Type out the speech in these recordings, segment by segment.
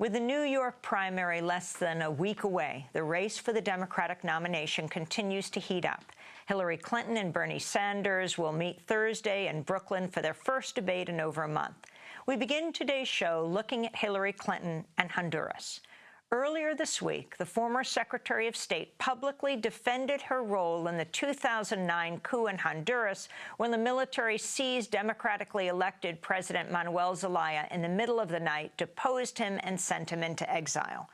With the New York primary less than a week away, the race for the Democratic nomination continues to heat up. Hillary Clinton and Bernie Sanders will meet Thursday in Brooklyn for their first debate in over a month. We begin today's show looking at Hillary Clinton and Honduras. Earlier this week, the former Secretary of State publicly defended her role in the 2009 coup in Honduras when the military seized democratically elected President Manuel Zelaya in the middle of the night, deposed him, and sent him into exile.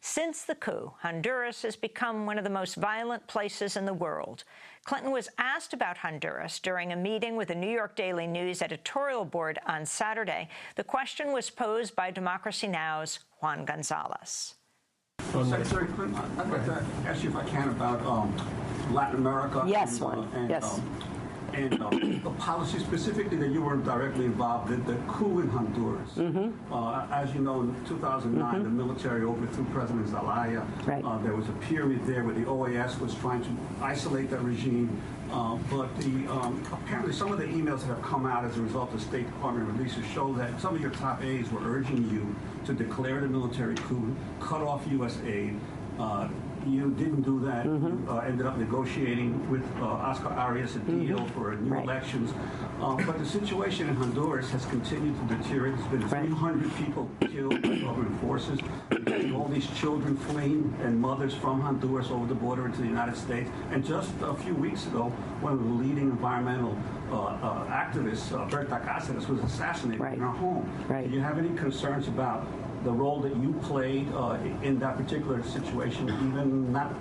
Since the coup, Honduras has become one of the most violent places in the world. Clinton was asked about Honduras during a meeting with the New York Daily News editorial board on Saturday. The question was posed by Democracy Now!'s Juan González. Secretary Clinton, I'd like to ask you if I can about Latin America. Yes, Juan. Yes. And the policy specifically that you were directly involved in, the coup in Honduras. As you know, in 2009, the military overthrew President Zelaya. Right. There was a period there where the OAS was trying to isolate that regime. But apparently some of the emails that have come out as a result of State Department releases show that some of your top aides were urging you to declare the military coup, cut off U.S. aid. You didn't do that. You ended up negotiating with Oscar Arias a deal for new elections. But the situation in Honduras has continued to deteriorate. There's been 300 people killed by government forces. All these children fleeing and mothers from Honduras over the border into the United States. And just a few weeks ago, one of the leading environmental activists, Berta Cáceres, was assassinated in her home. Do you have any concerns about the role that you played in that particular situation, even not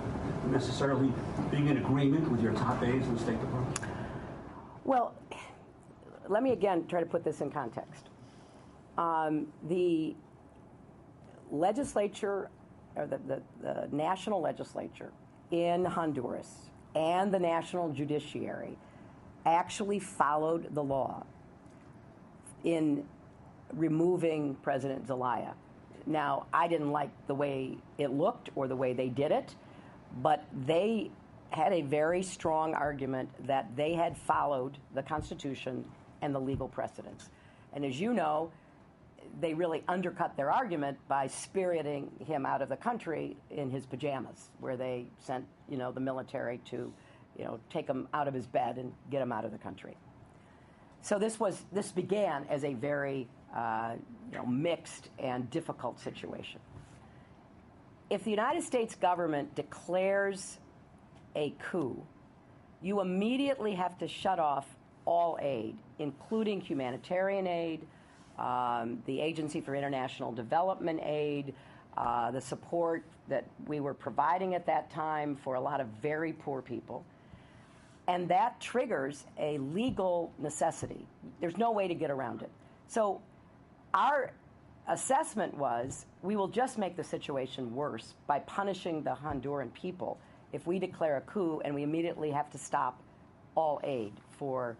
necessarily being in agreement with your top aides in the State Department? Well, let me again try to put this in context. The legislature, or the national legislature in Honduras and the national judiciary actually followed the law in removing President Zelaya. Now, I didn't like the way it looked or the way they did it, but they had a very strong argument that they had followed the Constitution and the legal precedents. And as you know, they really undercut their argument by spiriting him out of the country in his pajamas, where they sent, the military to, take him out of his bed and get him out of the country. So this began as a very mixed and difficult situation. If the United States government declares a coup, you immediately have to shut off all aid, including humanitarian aid, the Agency for International Development Aid, the support that we were providing at that time for a lot of very poor people. And that triggers a legal necessity. There's no way to get around it. So our assessment was we will just make the situation worse by punishing the Honduran people if we declare a coup and we immediately have to stop all aid for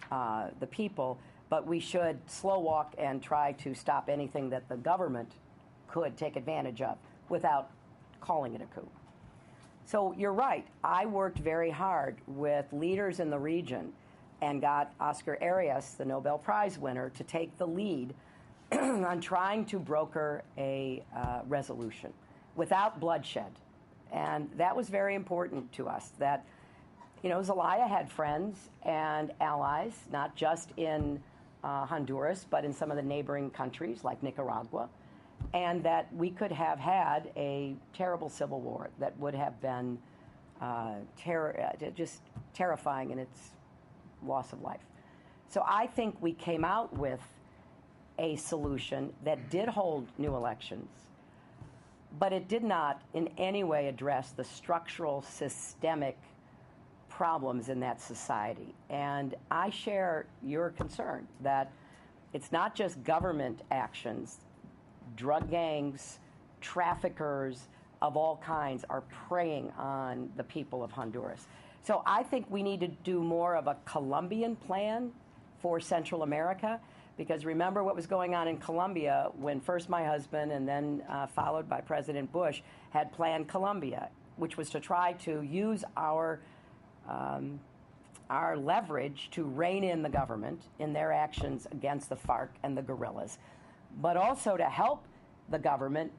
the people. But we should slow walk and try to stop anything that the government could take advantage of without calling it a coup. So you're right. I worked very hard with leaders in the region and got Oscar Arias, the Nobel Prize winner, to take the lead on trying to broker a resolution without bloodshed. And that was very important to us, that, Zelaya had friends and allies, not just in Honduras, but in some of the neighboring countries like Nicaragua, and that we could have had a terrible civil war that would have been just terrifying in its loss of life. So I think we came out with a solution that did hold new elections, but it did not in any way address the structural, systemic problems in that society. And I share your concern that it's not just government actions. Drug gangs, traffickers of all kinds are preying on the people of Honduras. So I think we need to do more of a Colombian plan for Central America, because remember what was going on in Colombia when first my husband and then followed by President Bush had planned Colombia, which was to try to use our leverage to rein in the government in their actions against the FARC and the guerrillas, but also to help the government,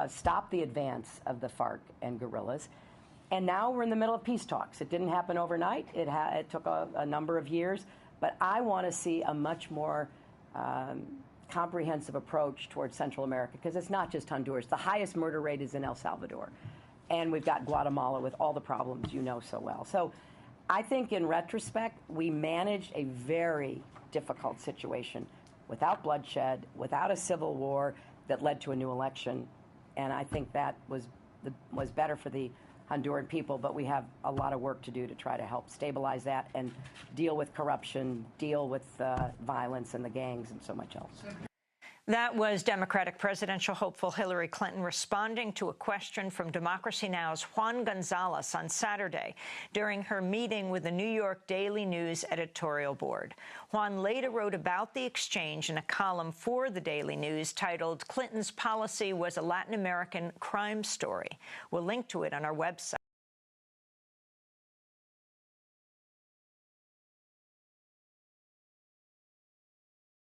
stopped the advance of the FARC and guerrillas. And now we're in the middle of peace talks. It didn't happen overnight. It took a number of years. But I want to see a much more comprehensive approach towards Central America, because it's not just Honduras. The highest murder rate is in El Salvador. And we've got Guatemala with all the problems you know so well. So I think in retrospect, we managed a very difficult situation without bloodshed, without a civil war that led to a new election. And I think that was better for the Honduran people, but we have a lot of work to do to try to help stabilize that and deal with corruption, deal with violence and the gangs and so much else. That was Democratic presidential hopeful Hillary Clinton responding to a question from Democracy Now!'s Juan González on Saturday during her meeting with the New York Daily News editorial board. Juan later wrote about the exchange in a column for the Daily News titled "Clinton's Policy Was a Latin American Crime Story." We'll link to it on our website.